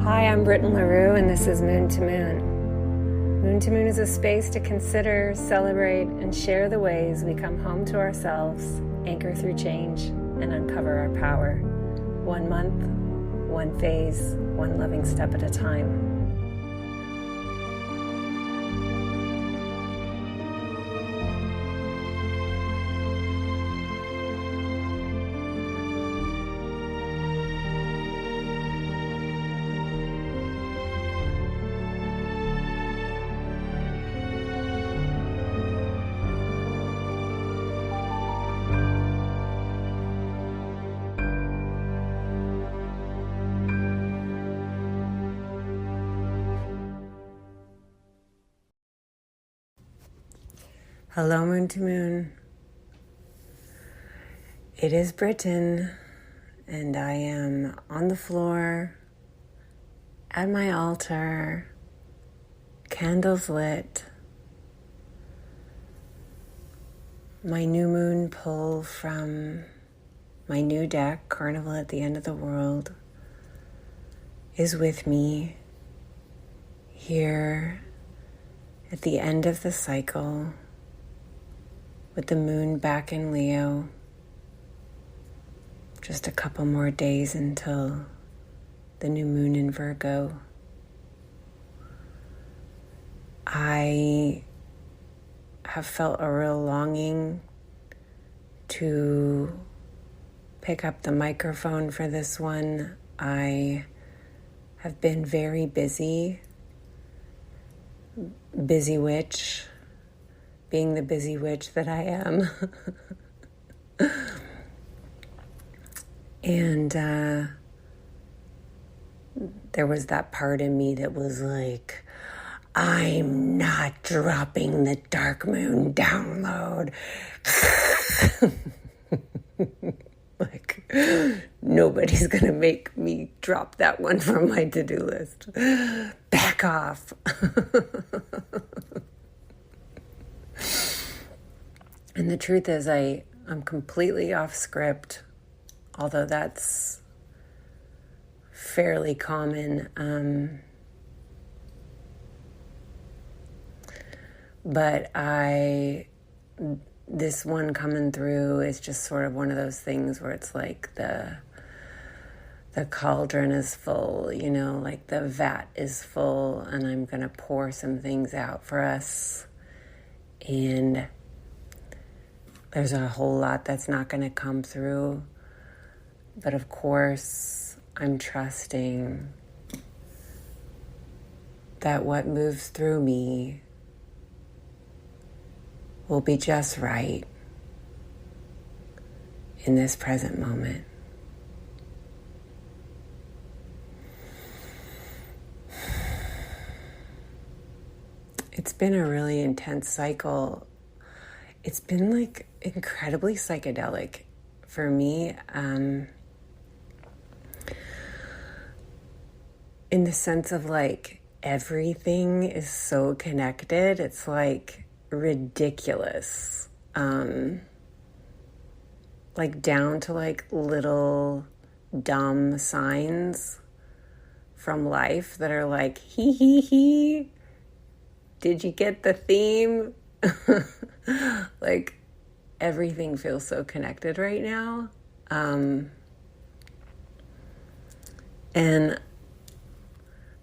Hi, I'm Britton LaRue, and this is Moon to Moon. Moon to Moon is a space to consider, celebrate, and share the ways we come home to ourselves, anchor through change, and uncover our power. 1 month, one phase, one loving step at a time. Hello, Moon to Moon. It is Britton, and I am on the floor at my altar, candles lit. My new moon pull from my new deck, Carnival at the End of the World, is with me here at the end of the cycle, with the moon back in Leo. Just a couple more days until the new moon in Virgo. I have felt a real longing to pick up the microphone for this one. I have been very busy witch, being the busy witch that I am. And there was that part in me that was like, I'm not dropping the dark moon download. Like, nobody's gonna make me drop that one from my to-do list. Back off. And the truth is, I'm completely off script, although that's fairly common. But this one coming through is just sort of one of those things where it's like the cauldron is full, you know, like the vat is full, and I'm going to pour some things out for us. And there's a whole lot that's not going to come through. But of course, I'm trusting that what moves through me will be just right in this present moment. It's been a really intense cycle. It's been like incredibly psychedelic for me, in the sense of like everything is so connected. It's like ridiculous, like down to like little dumb signs from life that are like, hee hee hee, did you get the theme? Like everything feels so connected right now, and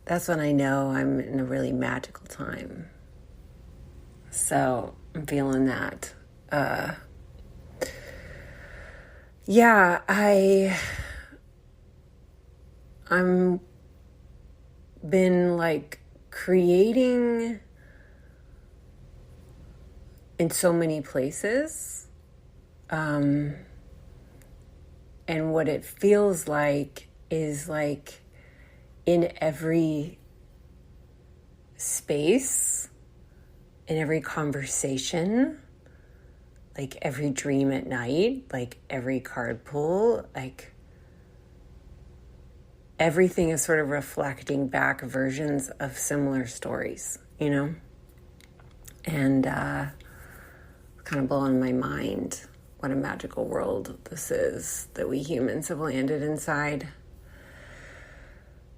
that's when I know I'm in a really magical time. So I'm feeling that. I'm been like creating in so many places. And what it feels like is like in every space, in every conversation, like every dream at night, like every card pull, like everything is sort of reflecting back versions of similar stories, you know? And kind of blowing my mind what a magical world this is that we humans have landed inside.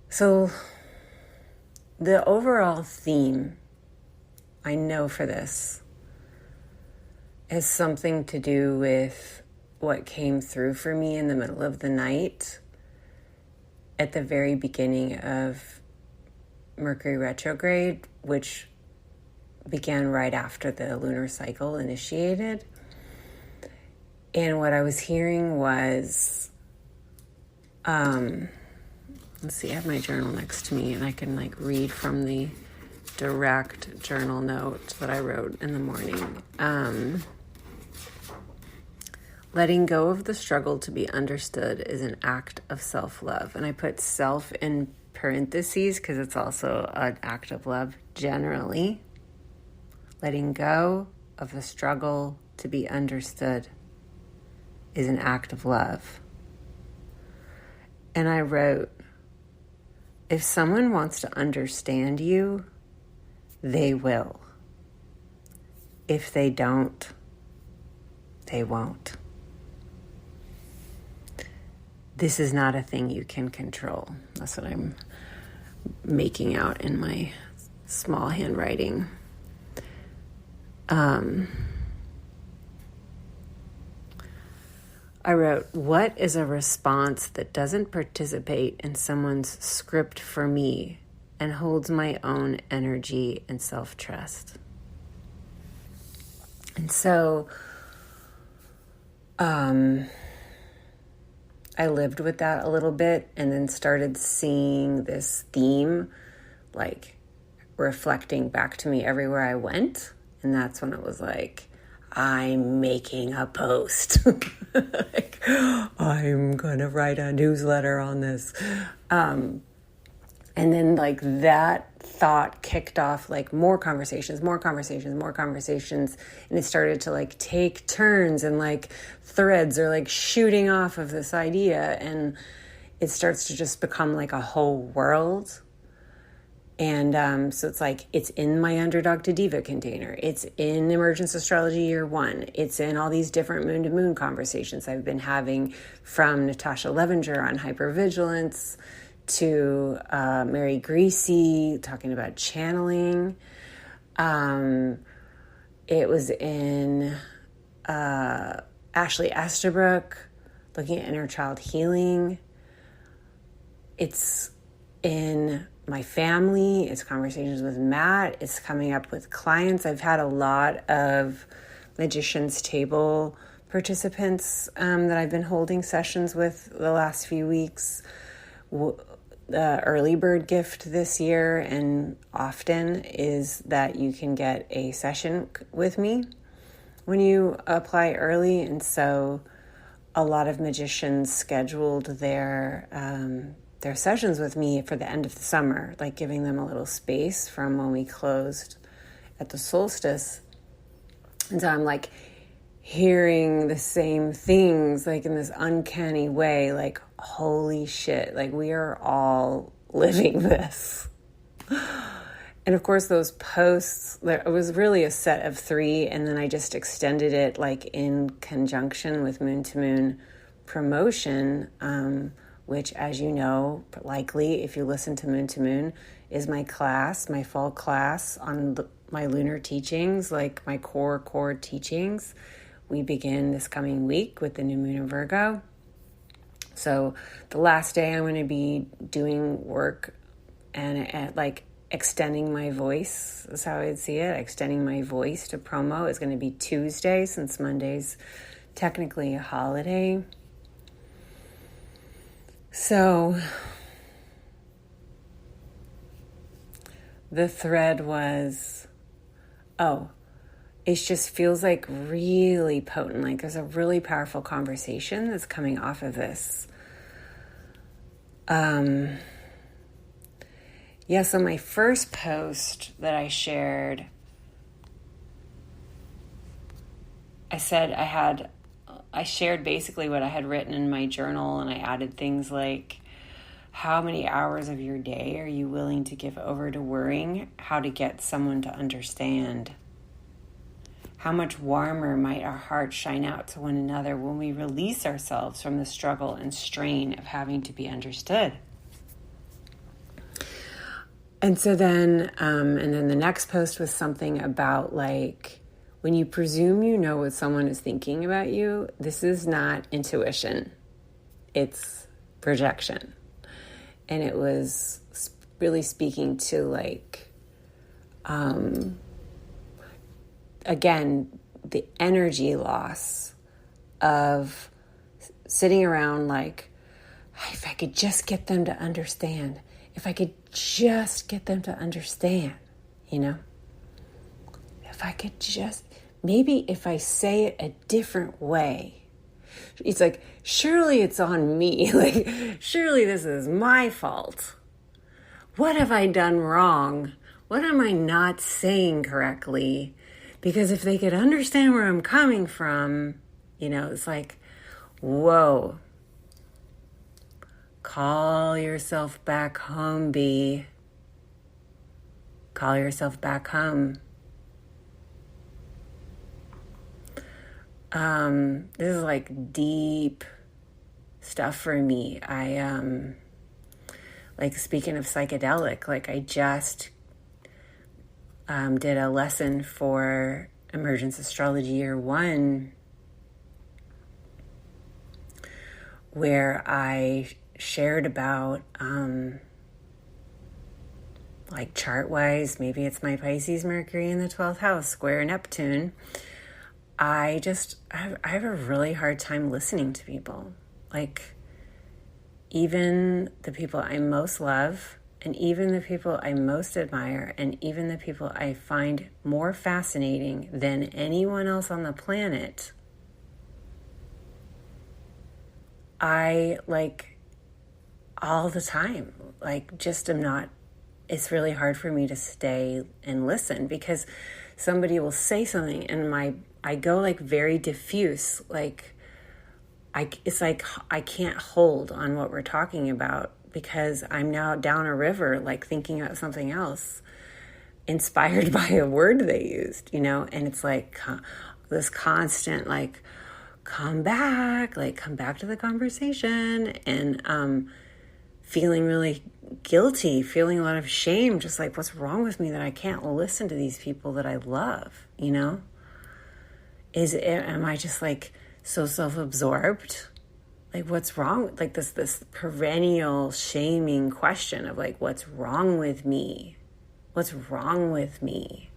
So the overall theme, I know for this, has something to do with what came through for me in the middle of the night at the very beginning of Mercury retrograde, which began right after the lunar cycle initiated. And what I was hearing was, let's see, I have my journal next to me and I can read from the direct journal note that I wrote in the morning. Letting go of the struggle to be understood is an act of self-love. And I put self in parentheses because it's also an act of love generally. Letting go of the struggle to be understood is an act of love. And I wrote, if someone wants to understand you, they will. If they don't, they won't. This is not a thing you can control. That's what I'm making out in my small handwriting. I wrote, what is a response that doesn't participate in someone's script for me and holds my own energy and self-trust? And so, I lived with that a little bit and then started seeing this theme reflecting back to me everywhere I went. And that's when it was I'm making a post. I'm going to write a newsletter on this. And then that thought kicked off more conversations. And it started to take turns and threads are shooting off of this idea. And it starts to just become a whole world. And so it's it's in my Underdog to Diva container. It's in Emergence Astrology Year 1. It's in all these different moon to moon conversations I've been having, from Natasha Levenger on hypervigilance to Mary Greasy talking about channeling. It was in Ashley Estabrook looking at inner child healing. It's in my family, it's conversations with Matt, it's coming up with clients. I've had a lot of Magician's Table participants that I've been holding sessions with the last few weeks. The early bird gift this year and often is that you can get a session with me when you apply early. And so a lot of magicians scheduled their sessions with me for the end of the summer, giving them a little space from when we closed at the solstice. And so I'm hearing the same things in this uncanny way, holy shit, we are all living this. And of course those posts, it was really a set of 3, and then I just extended it in conjunction with Moon to Moon promotion, which, as you know, likely if you listen to Moon, is my class, my fall class on my lunar teachings, my core teachings. We begin this coming week with the new moon in Virgo. So the last day I'm going to be doing work and extending my voice is how I'd see it. Extending my voice to promo is going to be Tuesday, since Monday's technically a holiday. So the thread was, it just feels really potent. There's a really powerful conversation that's coming off of this. So my first post that I shared, I said I shared basically what I had written in my journal, and I added things how many hours of your day are you willing to give over to worrying how to get someone to understand? How much warmer might our hearts shine out to one another when we release ourselves from the struggle and strain of having to be understood? And so then, and then the next post was something about like, when you presume you know what someone is thinking about you, this is not intuition, it's projection. And it was really speaking to like, again, the energy loss of sitting around like, if I could just get them to understand, if I could just get them to understand, you know, if I could just, maybe if I say it a different way, it's like, surely it's on me. Like, surely this is my fault. What have I done wrong? What am I not saying correctly? Because if they could understand where I'm coming from, you know, it's like, whoa. Call yourself back home, B. Call yourself back home. This is like deep stuff for me. I, like speaking of psychedelic, like I just did a lesson for Emergence Astrology Year 1 where I shared about like chart-wise, maybe it's my Pisces Mercury in the 12th house, square Neptune. I have a really hard time listening to people. Like, even the people I most love, and even the people I most admire, and even the people I find more fascinating than anyone else on the planet, I like all the time, like just am not, it's really hard for me to stay and listen because somebody will say something and I go like very diffuse, like it's like I can't hold on what we're talking about because I'm now down a river, like thinking about something else, inspired by a word they used, you know, and it's like this constant, like, come back to the conversation, and feeling really guilty, feeling a lot of shame, just like, what's wrong with me that I can't listen to these people that I love, you know? Am I just like so self-absorbed? Like, what's wrong? Like this perennial shaming question of like, what's wrong with me? What's wrong with me?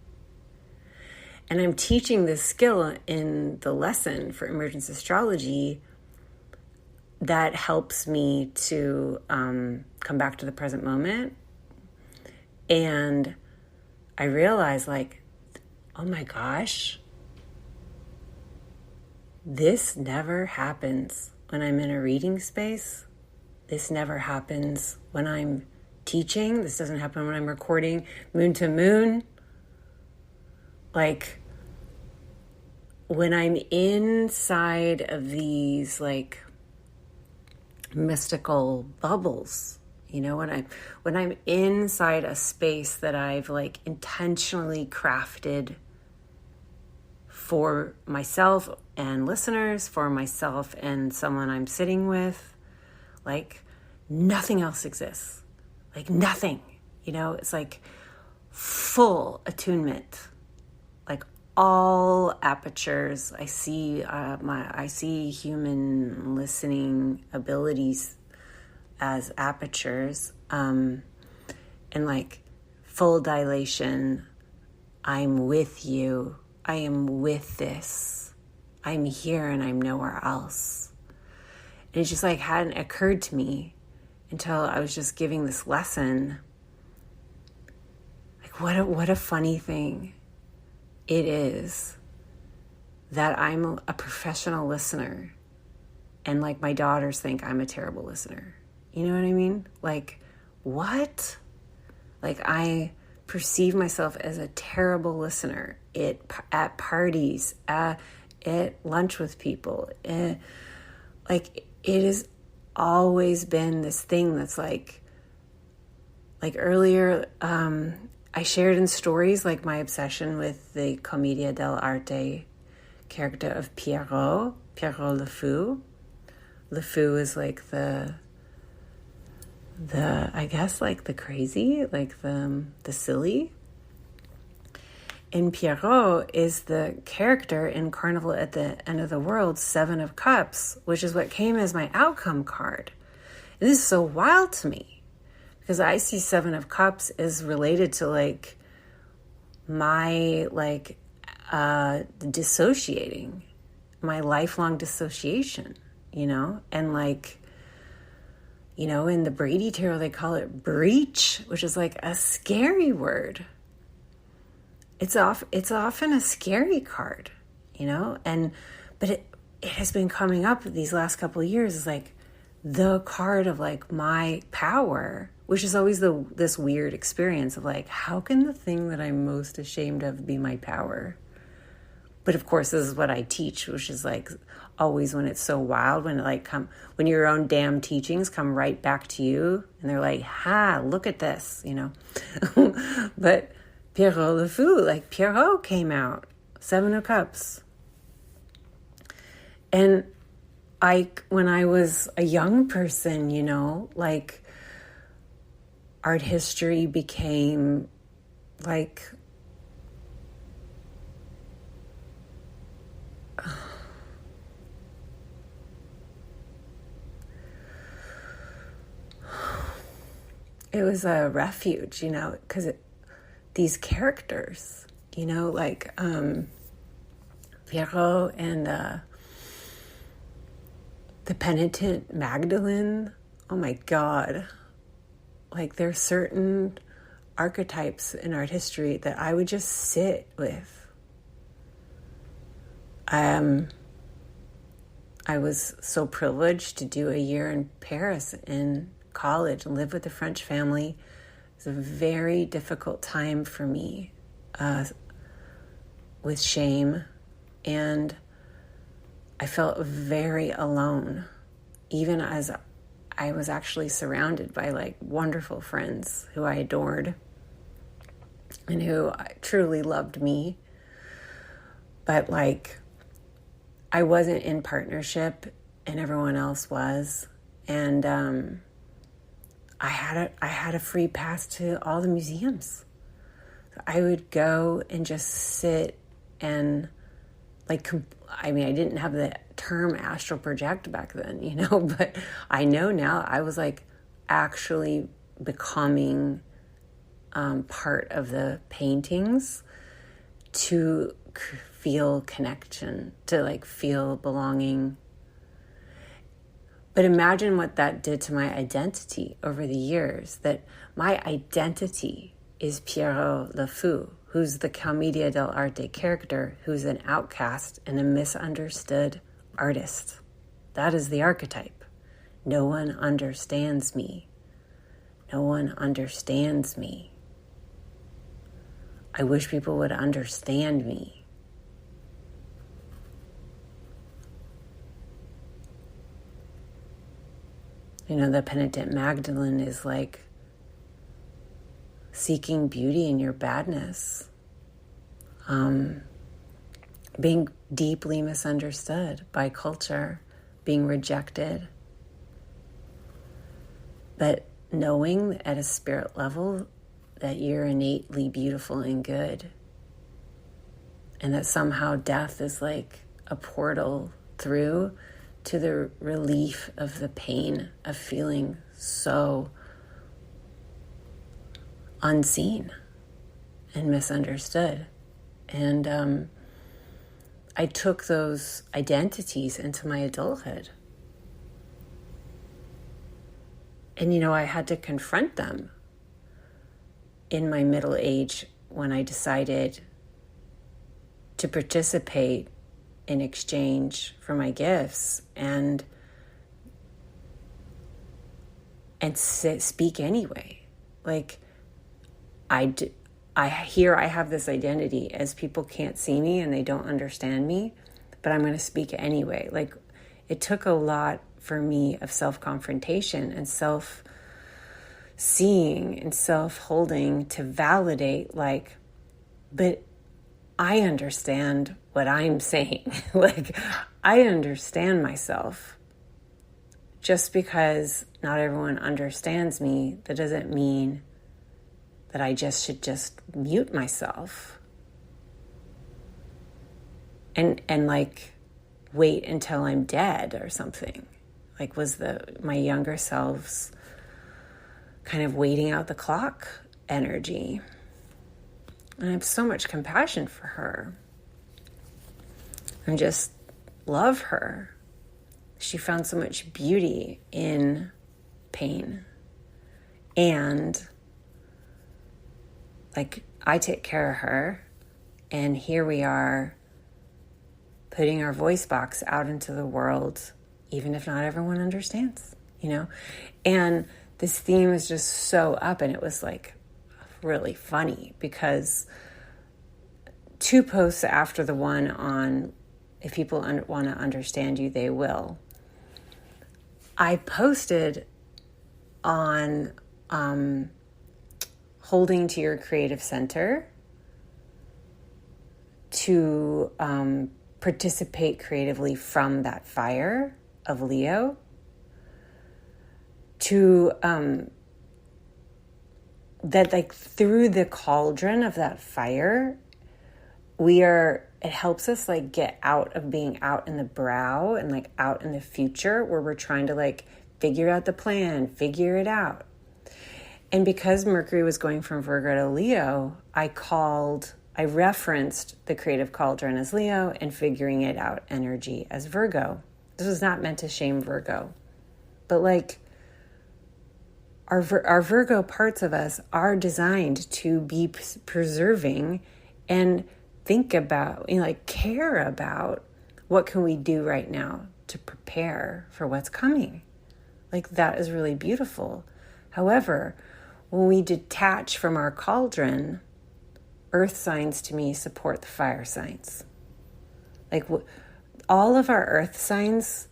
And I'm teaching this skill in the lesson for Emergence Astrology that helps me to come back to the present moment. And I realize like, oh my gosh, this never happens when I'm in a reading space. This never happens when I'm teaching. This doesn't happen when I'm recording Moon to Moon. Like, when I'm inside of these like mystical bubbles, you know, when I'm inside a space that I've like intentionally crafted for myself and listeners, for myself and someone I'm sitting with, like nothing else exists. Like nothing, you know, it's like full attunement, like all apertures. I see human listening abilities as apertures, and like full dilation. I'm with you. I am with this. I'm here and I'm nowhere else. And it just like hadn't occurred to me until I was just giving this lesson. Like what a funny thing it is that I'm a professional listener and like my daughters think I'm a terrible listener. You know what I mean? Like, what? Like, I perceive myself as a terrible listener at parties, at lunch with people. Like, it has always been this thing that's like earlier, I shared in stories like my obsession with the Commedia dell'arte character of Pierrot Le Fou. Le Fou is like the I guess like the crazy, like the silly. And Pierrot is the character in Carnival at the End of the World, Seven of Cups, which is what came as my outcome card. And this is so wild to me because I see Seven of Cups as related to like my like dissociating, my lifelong dissociation, you know? And like, you know, in the Brady Tarot, they call it breach, which is like a scary word. It's often a scary card, you know? But it has been coming up these last couple of years as like the card of like my power, which is always this weird experience of like, how can the thing that I'm most ashamed of be my power? But of course, this is what I teach, which is like always when it's so wild, when it like when your own damn teachings come right back to you and they're like, look at this, you know? But Pierrot le Fou, like Pierrot came out, Seven of Cups. And when I was a young person, you know, like art history became like, it was a refuge, you know, because these characters, you know, like Virgo and the penitent Magdalene. Oh my God. Like there's certain archetypes in art history that I would just sit with. I was so privileged to do a year in Paris in college and live with a French family. It was a very difficult time for me with shame, and I felt very alone, even as I was actually surrounded by like wonderful friends who I adored and who truly loved me. But like, I wasn't in partnership and everyone else was. And I had a free pass to all the museums. So I would go and just sit and like, I mean, I didn't have the term astral project back then, you know, but I know now I was like actually becoming part of the paintings to feel connection, to like feel belonging. But imagine what that did to my identity over the years, that my identity is Pierrot le Fou, who's the Commedia dell'arte character, who's an outcast and a misunderstood artist. That is the archetype. No one understands me. No one understands me. I wish people would understand me. You know, the penitent Magdalene is like seeking beauty in your badness, being deeply misunderstood by culture, being rejected, but knowing at a spirit level that you're innately beautiful and good, and that somehow death is like a portal through to the relief of the pain of feeling so unseen and misunderstood. And I took those identities into my adulthood. And, you know, I had to confront them in my middle age when I decided to participate in exchange for my gifts and speak anyway. Like I have this identity as people can't see me and they don't understand me, but I'm going to speak anyway. Like it took a lot for me of self-confrontation and self-seeing and self-holding to validate like, but I understand what I'm saying. Like, I understand myself. just because not everyone understands me, that doesn't mean that I should just mute myself and like wait until I'm dead or something. Like, was my younger selves kind of waiting out the clock energy. And I have so much compassion for her. I just love her. She found so much beauty in pain. And like, I take care of her, and here we are putting our voice box out into the world, even if not everyone understands, And this theme is just so up, and it was like really funny because 2 posts after the one on if people want to understand you, they will. I posted on holding to your creative center to participate creatively from that fire of Leo, to that, like, through the cauldron of that fire, it helps us like get out of being out in the brow and like out in the future where we're trying to like figure out the plan, figure it out. And because Mercury was going from Virgo to Leo, I referenced the creative cauldron as Leo and figuring it out energy as Virgo. This was not meant to shame Virgo, but like our Virgo parts of us are designed to be preserving and think about, care about what can we do right now to prepare for what's coming. Like, that is really beautiful. However, when we detach from our cauldron, earth signs to me support the fire signs. Like, all of our earth signs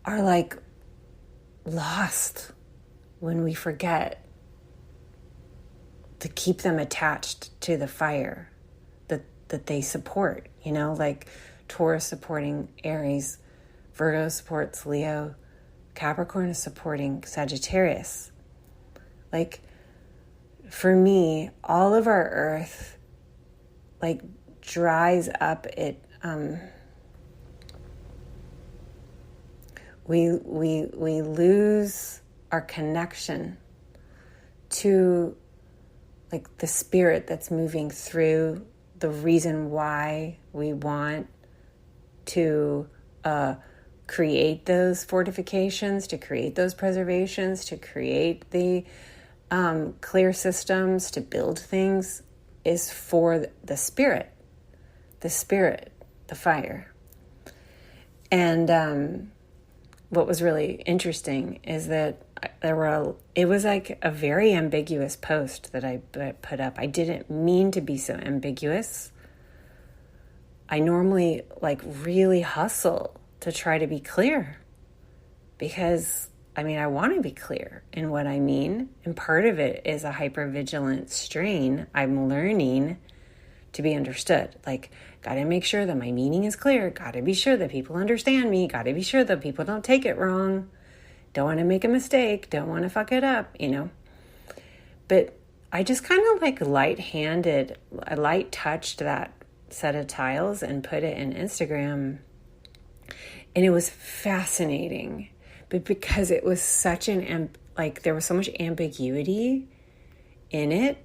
are like lost when we forget to keep them attached to the fire that they support, like Taurus supporting Aries, Virgo supports Leo, Capricorn is supporting Sagittarius. Like, for me, all of our earth like dries up. We lose our connection to like the spirit that's moving through the reason why we want to create those fortifications, to create those preservations, to create the clear systems, to build things, is for the spirit, the fire. And what was really interesting is that it was like a very ambiguous post that I put up. I didn't mean to be so ambiguous. I normally like really hustle to try to be clear because I want to be clear in what I mean. And part of it is a hypervigilant strain. I'm learning to be understood. Like, got to make sure that my meaning is clear. Got to be sure that people understand me. Got to be sure that people don't take it wrong. Don't want to make a mistake. Don't want to fuck it up, But I just kind of like I light touched that set of tiles and put it in Instagram. And it was fascinating. But because it was such there was so much ambiguity in it,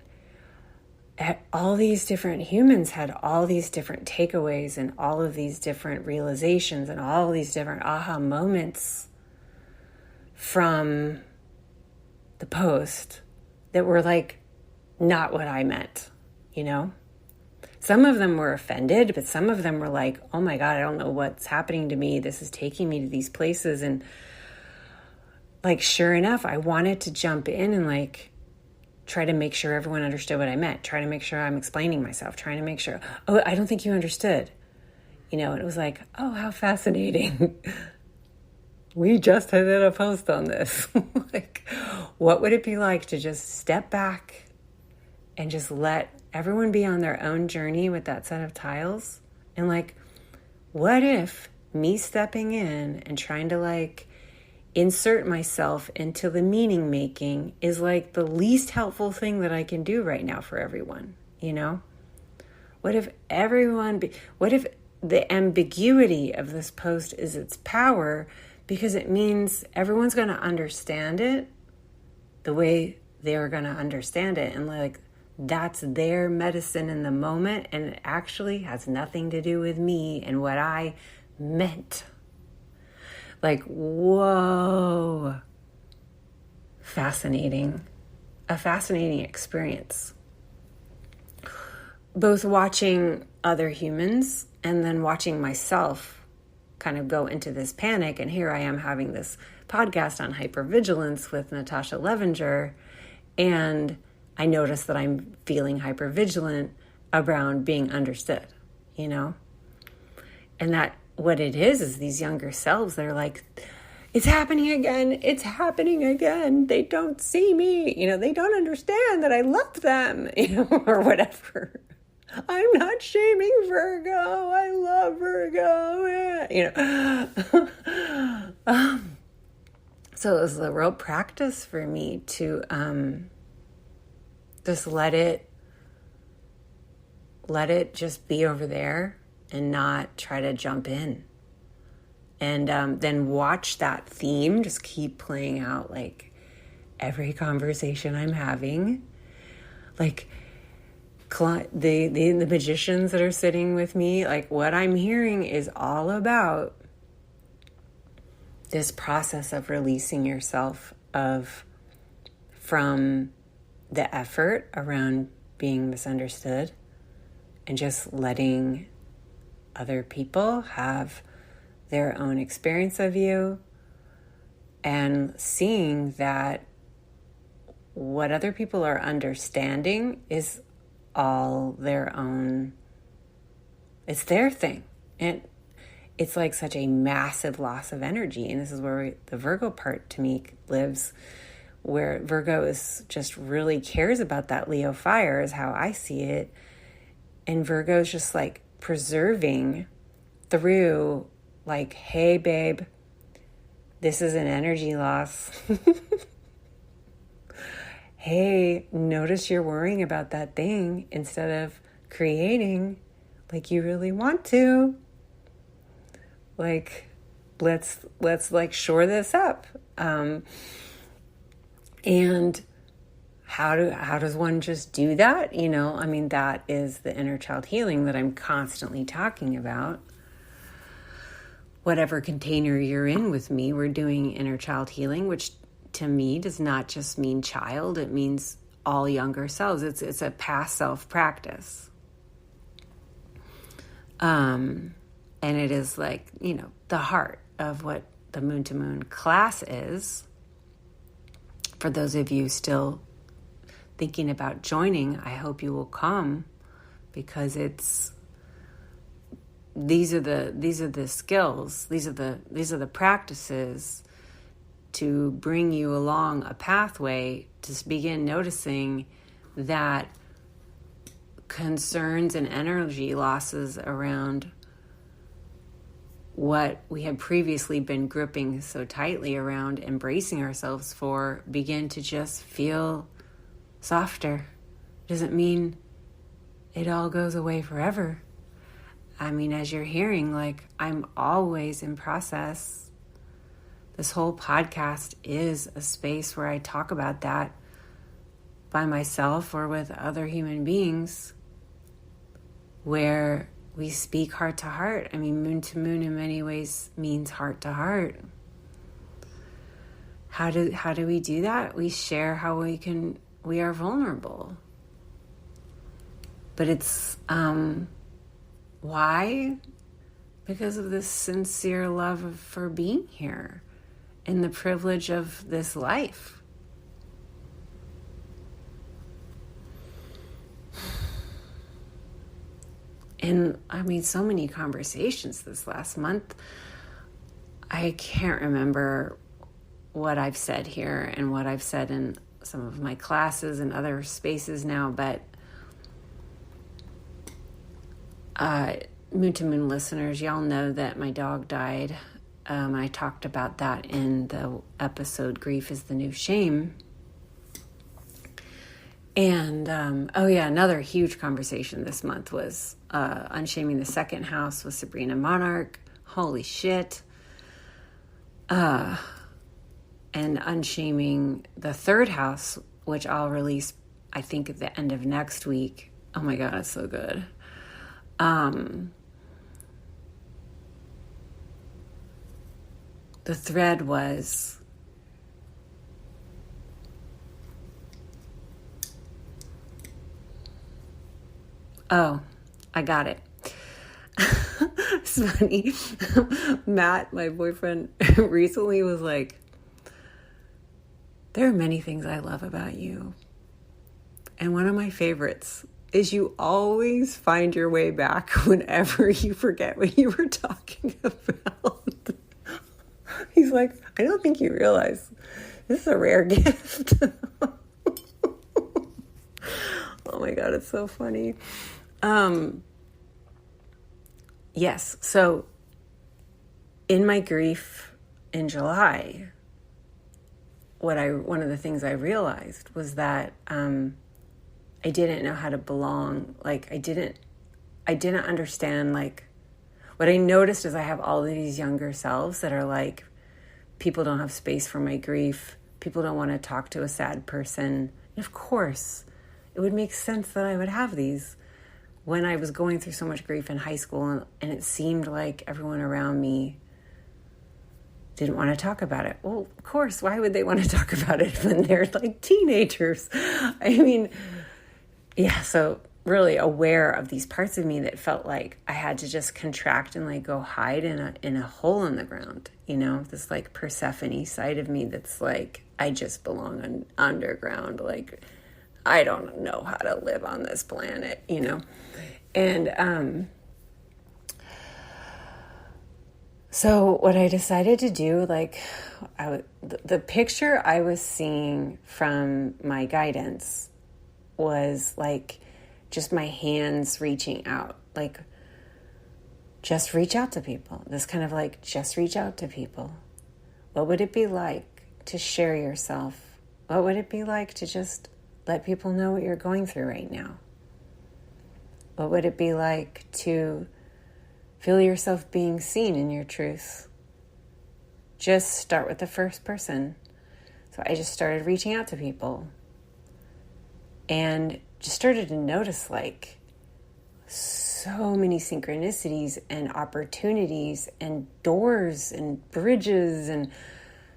all these different humans had all these different takeaways and all of these different realizations and all of these different aha moments from the post that were like not what I meant, Some of them were offended, but some of them were like, oh my God, I don't know what's happening to me. This is taking me to these places. And like, sure enough, I wanted to jump in and like try to make sure everyone understood what I meant. Try to make sure I'm explaining myself. Trying to make sure, oh, I don't think you understood. And it was like, oh, how fascinating. We just did a post on this. Like, what would it be like to just step back and just let everyone be on their own journey with that set of tiles? And like, what if me stepping in and trying to like insert myself into the meaning making is like the least helpful thing that I can do right now for everyone, you know? What if the ambiguity of this post is its power, because it means everyone's going to understand it the way they're going to understand it. And like, that's their medicine in the moment. And it actually has nothing to do with me and what I meant. Like, whoa. Fascinating. A fascinating experience. Both watching other humans and then watching myself kind of go into this panic. And here I am having this podcast on hypervigilance with Natasha Levenger. And I notice that I'm feeling hypervigilant around being understood, you know? And that what it is these younger selves, they're like, it's happening again. It's happening again. They don't see me. You know, they don't understand that I love them, you know, or whatever. I'm not shaming Virgo. I love Virgo. Yeah. You know. So it was a real practice for me to just let it just be over there and not try to jump in. And then watch that theme just keep playing out like every conversation I'm having. Like the magicians that are sitting with me, like what I'm hearing is all about this process of releasing yourself from the effort around being misunderstood and just letting other people have their own experience of you and seeing that what other people are understanding is all their own. It's their thing. And it's like such a massive loss of energy. And this is where the Virgo part to me lives, where Virgo is just really cares about that Leo fire is how I see it. And Virgo is just like preserving through like, hey, babe, this is an energy loss. Hey, notice you're worrying about that thing instead of creating like you really want to. Like, let's like shore this up. And how does one just do that? You know, I mean, that is the inner child healing that I'm constantly talking about. Whatever container you're in with me, we're doing inner child healing, which to me does not just mean child. It means all younger selves. It's a past self practice. And it is like, you know, the heart of what the Moon to Moon class is. For those of you still thinking about joining, I hope you will come, because these are the skills, these are the practices to bring you along a pathway to begin noticing that concerns and energy losses around what we had previously been gripping so tightly around embracing ourselves for begin to just feel softer. Doesn't mean it all goes away forever. I mean, as you're hearing, like, I'm always in process. This whole podcast is a space where I talk about that by myself or with other human beings, where we speak heart to heart. I mean, Moon to Moon in many ways means heart to heart. How do we do that? We share how we are vulnerable. But it's, why? Because of this sincere love for being here and the privilege of this life. And I mean, so many conversations this last month. I can't remember what I've said here and what I've said in some of my classes and other spaces now, but Moon to Moon listeners, y'all know that my dog died I talked about that in the episode Grief is the New Shame. And, another huge conversation this month was unshaming the second house with Sabrina Monarch. Holy shit. And unshaming the third house, which I'll release, I think, at the end of next week. Oh my God, it's so good. The thread was, oh, I got it. It's funny. Matt, my boyfriend, recently was like, there are many things I love about you. And one of my favorites is you always find your way back whenever you forget what you were talking about. He's like, I don't think you realize this is a rare gift. Oh my God, it's so funny. Yes, so in my grief in July, one of the things I realized was that I didn't know how to belong. Like I didn't understand. Like what I noticed is I have all of these younger selves that are like, people don't have space for my grief. People don't want to talk to a sad person. And of course, it would make sense that I would have these when I was going through so much grief in high school, and it seemed like everyone around me didn't want to talk about it. Well, of course, why would they want to talk about it when they're like teenagers? I mean, yeah, so really aware of these parts of me that felt like I had to just contract and like go hide in a hole in the ground, you know, this like Persephone side of me that's like, I just belong underground. Like, I don't know how to live on this planet, you know? And, so what I decided to do, like, the picture I was seeing from my guidance was like just my hands reaching out, like just reach out to people. This kind of like, just reach out to people. What would it be like to share yourself? What would it be like to just let people know what you're going through right now? What would it be like to feel yourself being seen in your truth? Just start with the first person. So I just started reaching out to people and just started to notice like so many synchronicities and opportunities and doors and bridges and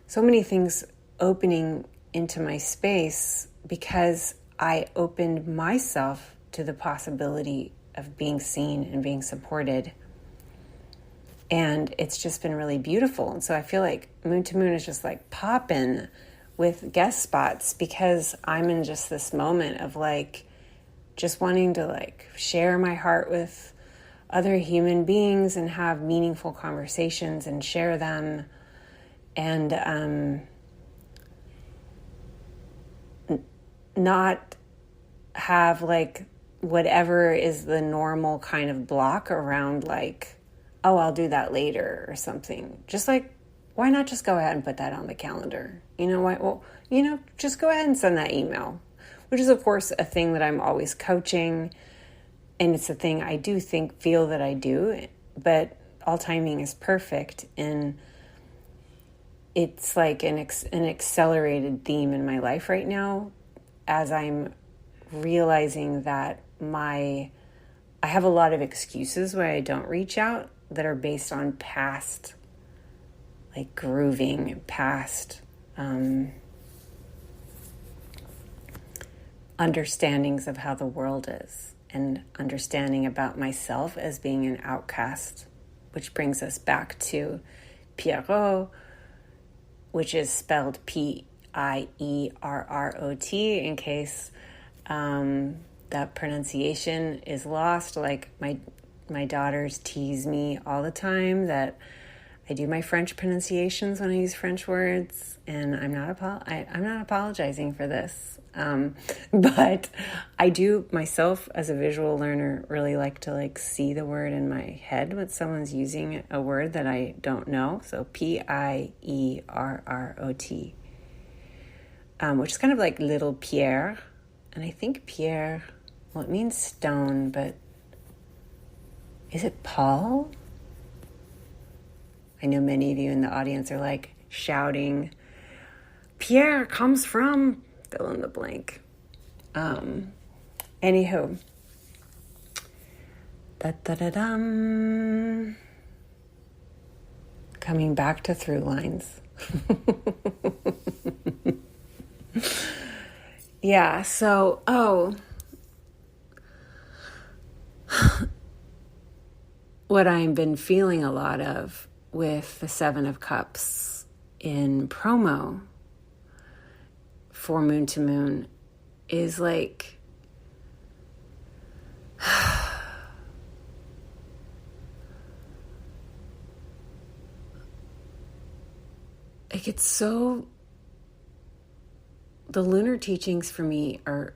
so many things opening into my space because I opened myself to the possibility of being seen and being supported. And it's just been really beautiful. And so I feel like Moon to Moon is just like popping with guest spots because I'm in just this moment of like just wanting to like share my heart with other human beings and have meaningful conversations and share them. And not have like whatever is the normal kind of block around like, oh, I'll do that later or something. Just like, why not just go ahead and put that on the calendar? You know what? Well, you know, just go ahead and send that email, which is of course a thing that I'm always coaching. And it's a thing I do feel that I do, but all timing is perfect. And it's like an accelerated theme in my life right now as I'm realizing that I have a lot of excuses why I don't reach out that are based on past, like grooving, past understandings of how the world is and understanding about myself as being an outcast, which brings us back to Pierrot, which is spelled Pierrot, in case that pronunciation is lost. Like my daughters tease me all the time that I do my French pronunciations when I use French words, and I'm not apologizing for this. But I do myself as a visual learner really like to like see the word in my head when someone's using a word that I don't know. So Pierrot, which is kind of like little Pierre. And I think Pierre, well, it means stone, but is it Paul? I know many of you in the audience are like shouting, Pierre comes from, fill in the blank. Anywho. Da-da-da-dum. Coming back to through lines. Yeah, so, what I've been feeling a lot of with the Seven of Cups in promo for Moon to Moon is like, like it's so, the lunar teachings for me are,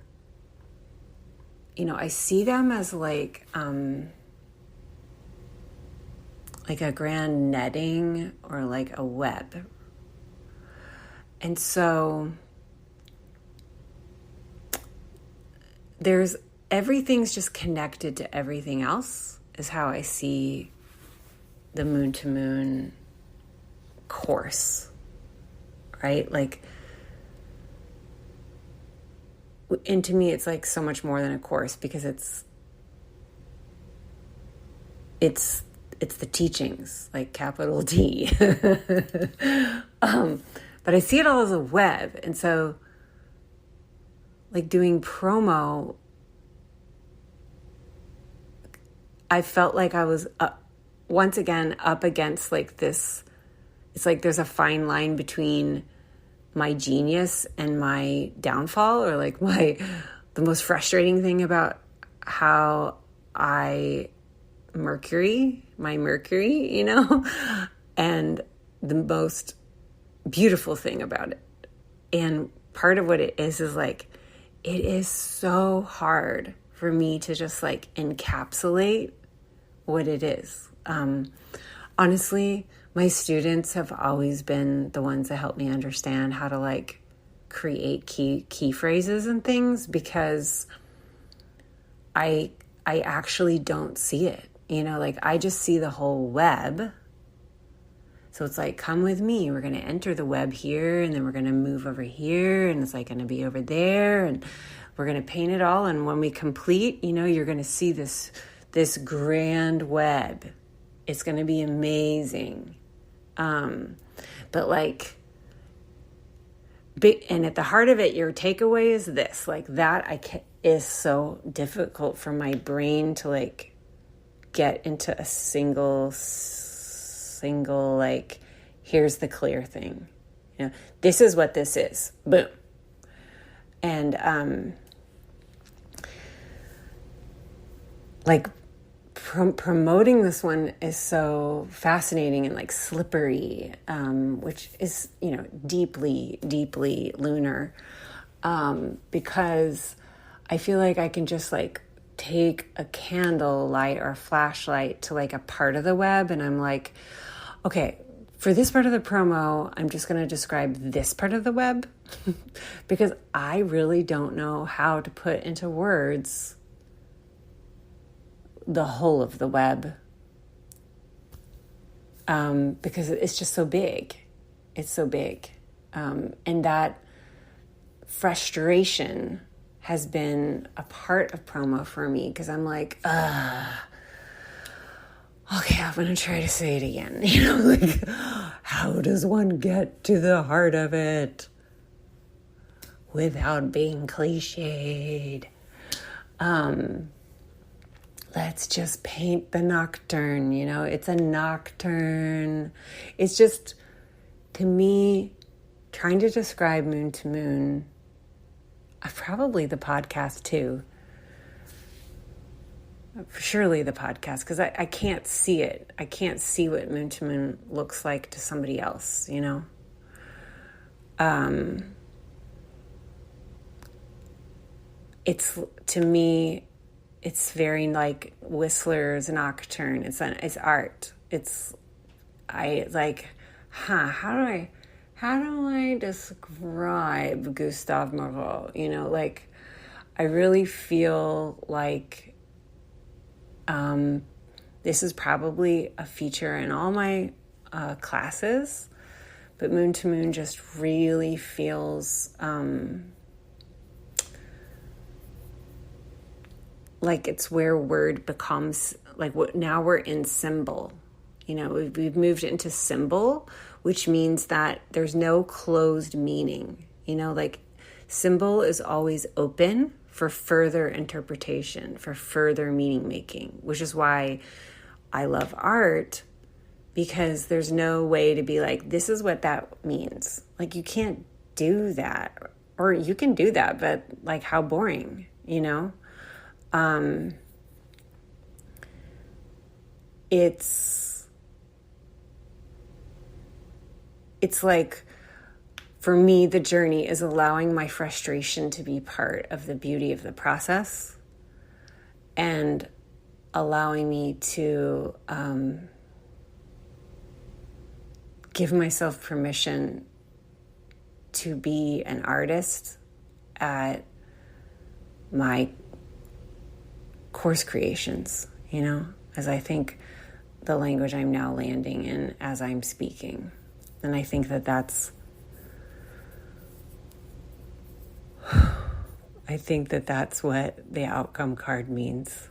I see them as like a grand netting or like a web. And so everything's just connected to everything else is how I see the Moon to Moon course, right? Like, and to me, it's like so much more than a course because it's the teachings, like capital T. But I see it all as a web. And so like doing promo, I felt like I was once again up against like this. It's like there's a fine line between my genius and my downfall, or like the most frustrating thing about how my Mercury, and the most beautiful thing about it. And part of what it is like, it is so hard for me to just like encapsulate what it is. Honestly, my students have always been the ones that help me understand how to like create key phrases and things, because I actually don't see it. Like I just see the whole web. So it's like, come with me. We're going to enter the web here, and then we're going to move over here, and it's like going to be over there, and we're going to paint it all. And when we complete, you're going to see this grand web. It's going to be amazing. But like, and at the heart of it, your takeaway is this, like that is so difficult for my brain to like get into a single, like, here's the clear thing. This is what this is. Boom. And, like, promoting this one is so fascinating and like slippery, which is, deeply, deeply lunar, because I feel like I can just like take a candle light or a flashlight to like a part of the web, and I'm like, okay, for this part of the promo, I'm just going to describe this part of the web because I really don't know how to put into words the whole of the web, because it's just so big. It's so big. And that frustration has been a part of promo for me, because I'm like, okay, I'm going to try to say it again. Like, how does one get to the heart of it without being cliched? Let's just paint the nocturne, it's a nocturne. It's just, to me, trying to describe Moon to Moon, probably the podcast too. surely the podcast, because I can't see it. I can't see what moon to moon looks like to somebody else, you know? It's, to me, it's very like Whistler's Nocturne. It's art. How do I describe Gustave Moreau? You know, like, I really feel like this is probably a feature in all my classes, but Moon to Moon just really feels like it's where word becomes, like, what now we're in symbol. You know, we've moved into symbol, which means that there's no closed meaning. You know, like, symbol is always open for further interpretation, for further meaning making, which is why I love art, because there's no way to be like, this is what that means. Like, you can't do that. Or you can do that, but like, how boring, you know? It's like, for me, the journey is allowing my frustration to be part of the beauty of the process, and allowing me to give myself permission to be an artist at my course creations, you know, as I think the language I'm now landing in as I'm speaking. And I think that's what the outcome card means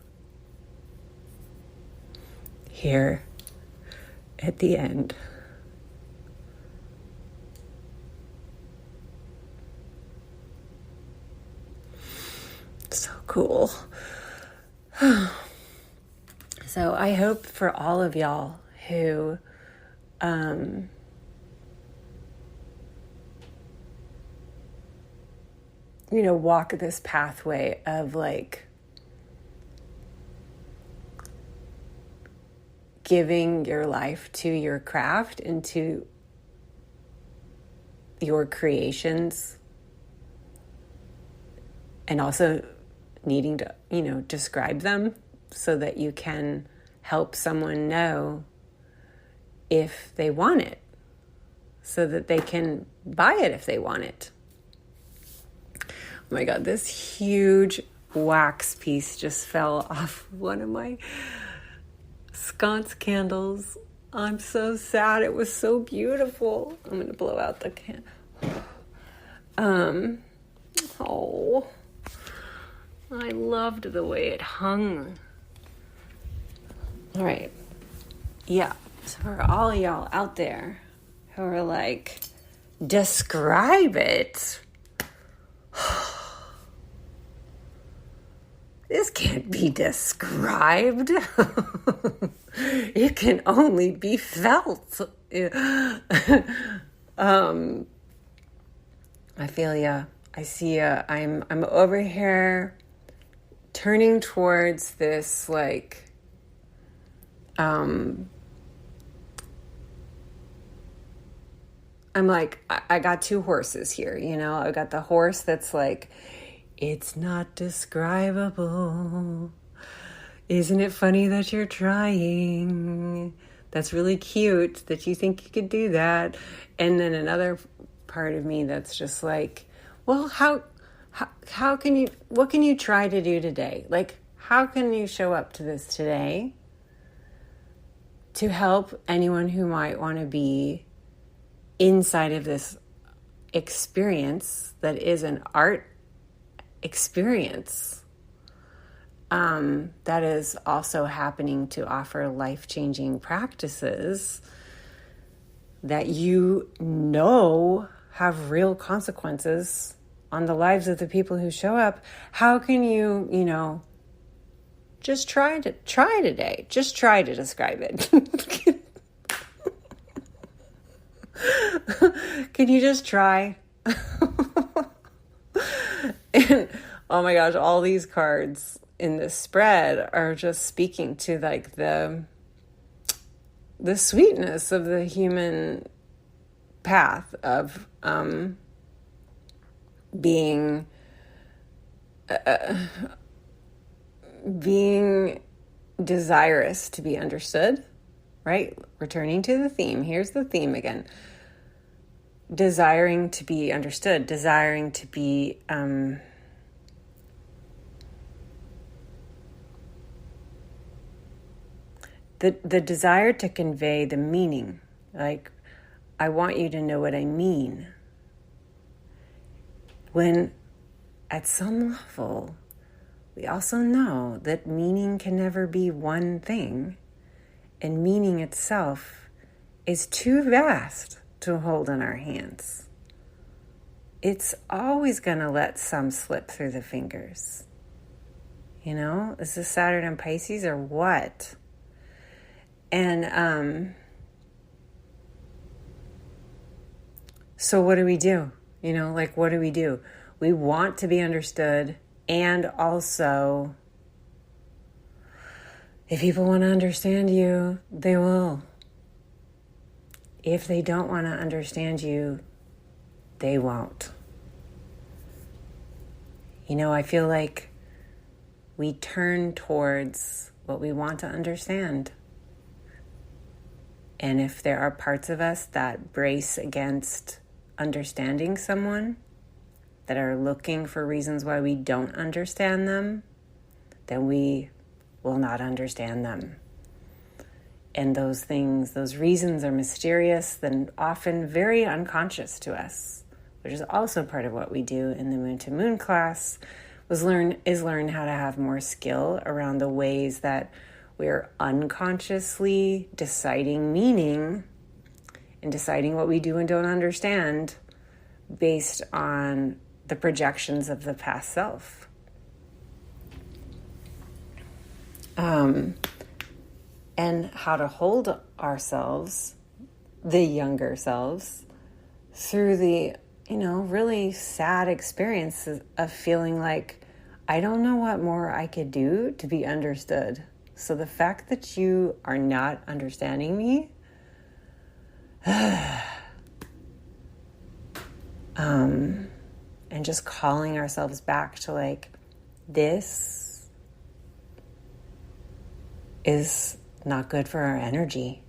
here at the end. So cool. So I hope for all of y'all who you know, walk this pathway of like giving your life to your craft and to your creations, and also needing to, you know, describe them so that you can help someone know if they want it, so that they can buy it if they want it. Oh my God, this huge wax piece just fell off one of my sconce candles. I'm so sad. It was so beautiful. I'm going to blow out the candle. Oh, I loved the way it hung. All right. Yeah. So for all y'all out there who are like, describe it. This can't be described. It can only be felt. I feel ya. I see ya. I'm over here turning towards this, like, I'm like, I got two horses here, you know? I got the horse that's like, it's not describable. Isn't it funny that you're trying? That's really cute that you think you could do that. And then another part of me that's just like, well, how can you, what can you try to do today? Like, how can you show up to this today to help anyone who might want to be inside of this experience that is an art experience that is also happening to offer life-changing practices that you know have real consequences on the lives of the people who show up. How can you, you know, just try today. Just try to describe it. Can you just try? And, oh my gosh, all these cards in this spread are just speaking to like the sweetness of the human path of being desirous to be understood, right? Returning to the theme. Here's the theme again. Desiring to be understood, desiring to be the desire to convey the meaning. Like, I want you to know what I mean. When at some level, we also know that meaning can never be one thing, and meaning itself is too vast to hold in our hands. It's always going to let some slip through the fingers. You know, is this Saturn and Pisces or what? And so what do we do? You know, like, what do? We want to be understood, and also, if people want to understand you, they will. If they don't want to understand you, they won't. You know, I feel like we turn towards what we want to understand. And if there are parts of us that brace against understanding someone, that are looking for reasons why we don't understand them, then we will not understand them. And those things, those reasons are mysterious and often very unconscious to us, which is also part of what we do in the Moon to Moon class, is learn how to have more skill around the ways that we're unconsciously deciding meaning and deciding what we do and don't understand based on the projections of the past self. And how to hold ourselves, the younger selves, through the, really sad experiences of feeling like, I don't know what more I could do to be understood. So the fact that you are not understanding me, and just calling ourselves back to like, this is not good for our energy.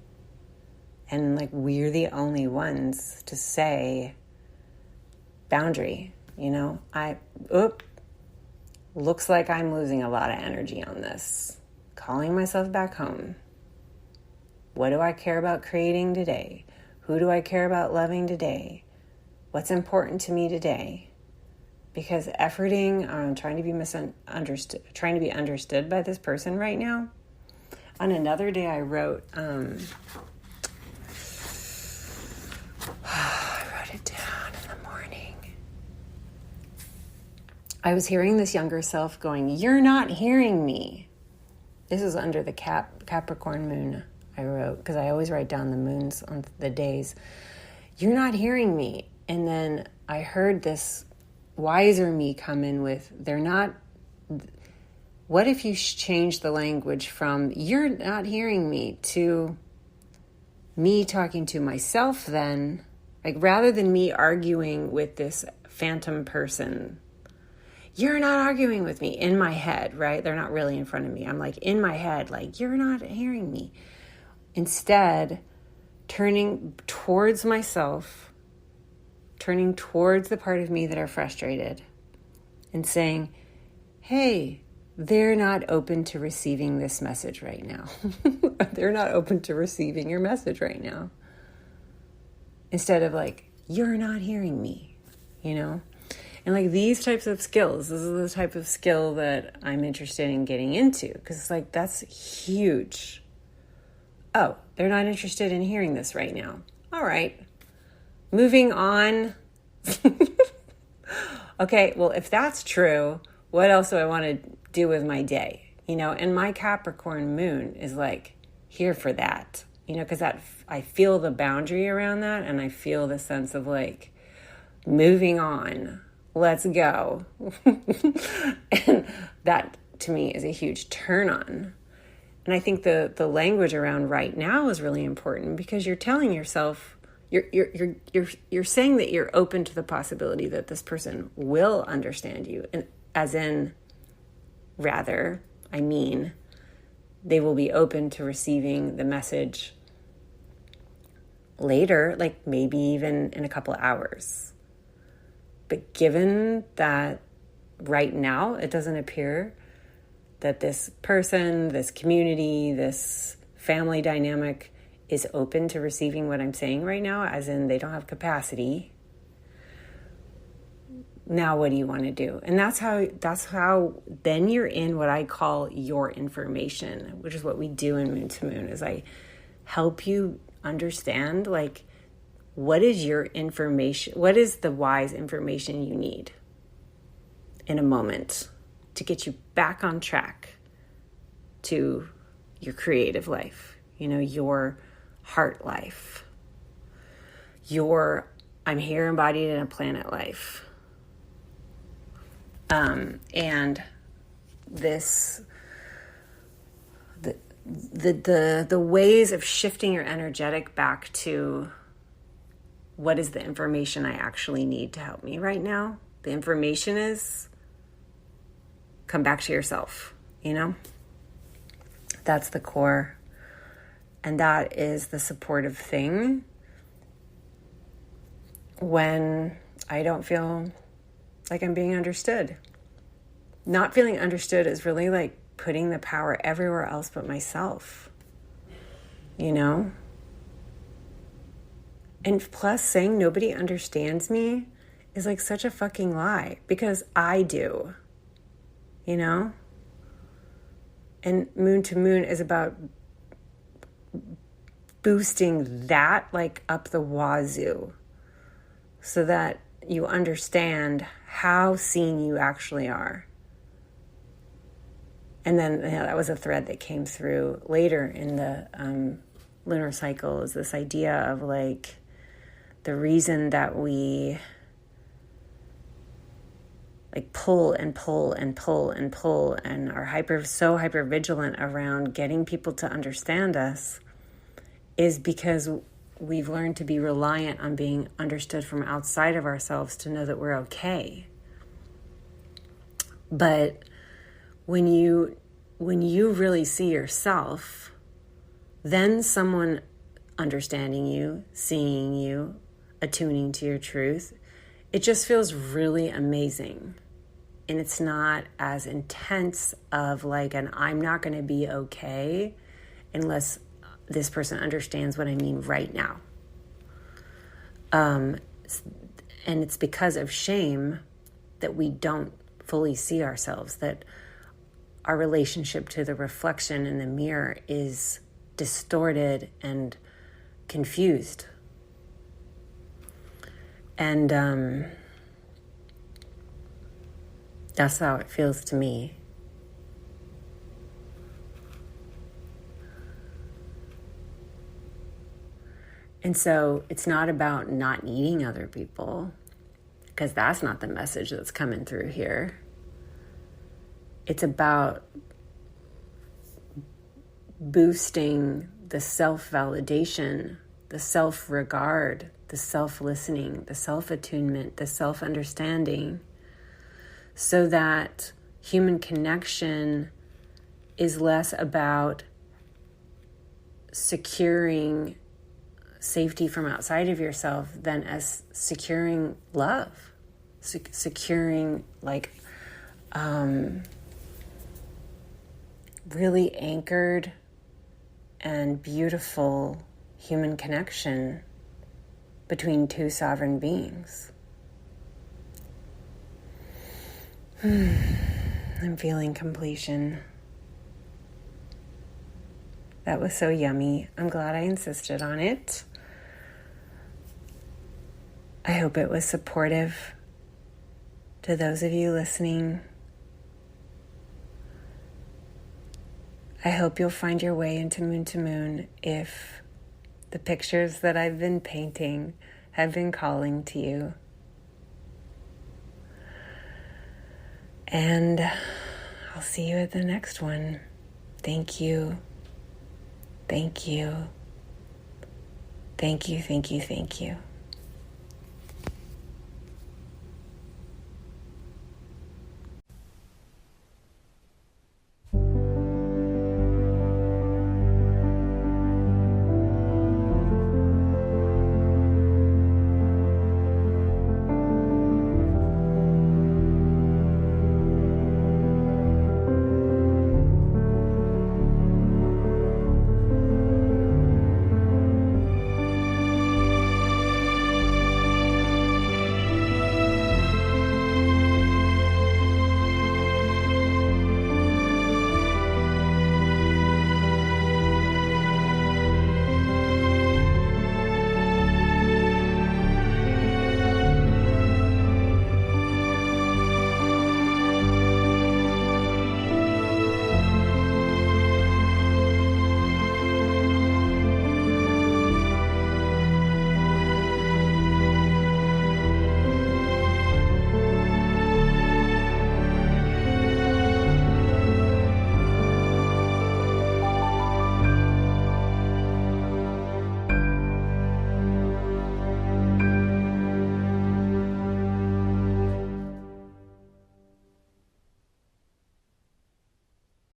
And like, we're the only ones to say boundary, looks like I'm losing a lot of energy on this. Calling myself back home. What do I care about creating today? Who do I care about loving today? What's important to me today? Because efforting on trying to be understood by this person right now. On another day, I wrote, I wrote it down in the morning. I was hearing this younger self going, "You're not hearing me." This is under the Capricorn moon, I wrote, because I always write down the moons on the days. "You're not hearing me." And then I heard this wiser me come in with, "They're not." What if you change the language from "you're not hearing me" to me talking to myself then? Like, rather than me arguing with this phantom person, you're not arguing with me in my head, right? They're not really in front of me. I'm like in my head, like, you're not hearing me. Instead, turning towards myself, turning towards the part of me that are frustrated and saying, hey, they're not open to receiving this message right now. They're not open to receiving your message right now. Instead of like, you're not hearing me, And like these types of skills, this is the type of skill that I'm interested in getting into, because it's like, that's huge. Oh, they're not interested in hearing this right now. All right. Moving on. Okay, well, if that's true, what else do I want to do with my day? And my Capricorn moon is like here for that, because that I feel the boundary around that, and I feel the sense of like moving on. Let's go. And that to me is a huge turn on. And I think the language around right now is really important, because you're telling yourself, you're saying that you're open to the possibility that this person will understand you, and they will be open to receiving the message later, like maybe even in a couple of hours. But given that right now it doesn't appear that this person, this community, this family dynamic is open to receiving what I'm saying right now, as in they don't have capacity, now what do you want to do? And that's how then you're in what I call your information, which is what we do in Moon to Moon, is I help you understand, like, what is your information, what is the wise information you need in a moment to get you back on track to your creative life, your heart life, your I'm here embodied in a planet life. And this, the ways of shifting your energetic back to what is the information I actually need to help me right now. The information is come back to yourself, That's the core. And that is the supportive thing when I don't feel like I'm being understood. Not feeling understood is really like putting the power everywhere else but myself, And plus, saying nobody understands me is like such a fucking lie, because I do, And Moon to Moon is about boosting that like up the wazoo, so that you understand how seen you actually are. And then that was a thread that came through later in the lunar cycle, is this idea of like the reason that we like pull and pull and pull and pull and are so hyper vigilant around getting people to understand us is because we've learned to be reliant on being understood from outside of ourselves to know that we're okay. But when you really see yourself, then someone understanding you, seeing you, attuning to your truth, it just feels really amazing. And it's not as intense of like an I'm not going to be okay unless this person understands what I mean right now. And it's because of shame that we don't fully see ourselves, that our relationship to the reflection in the mirror is distorted and confused. And that's how it feels to me. And so it's not about not needing other people, because that's not the message that's coming through here. It's about boosting the self-validation, the self-regard, the self-listening, the self-attunement, the self-understanding, so that human connection is less about securing safety from outside of yourself than as securing love, securing like really anchored and beautiful human connection between two sovereign beings. I'm feeling completion. That was so yummy. I'm glad I insisted on it. I hope it was supportive to those of you listening. I hope you'll find your way into Moon to Moon if the pictures that I've been painting have been calling to you. And I'll see you at the next one. Thank you. Thank you. Thank you, thank you, thank you.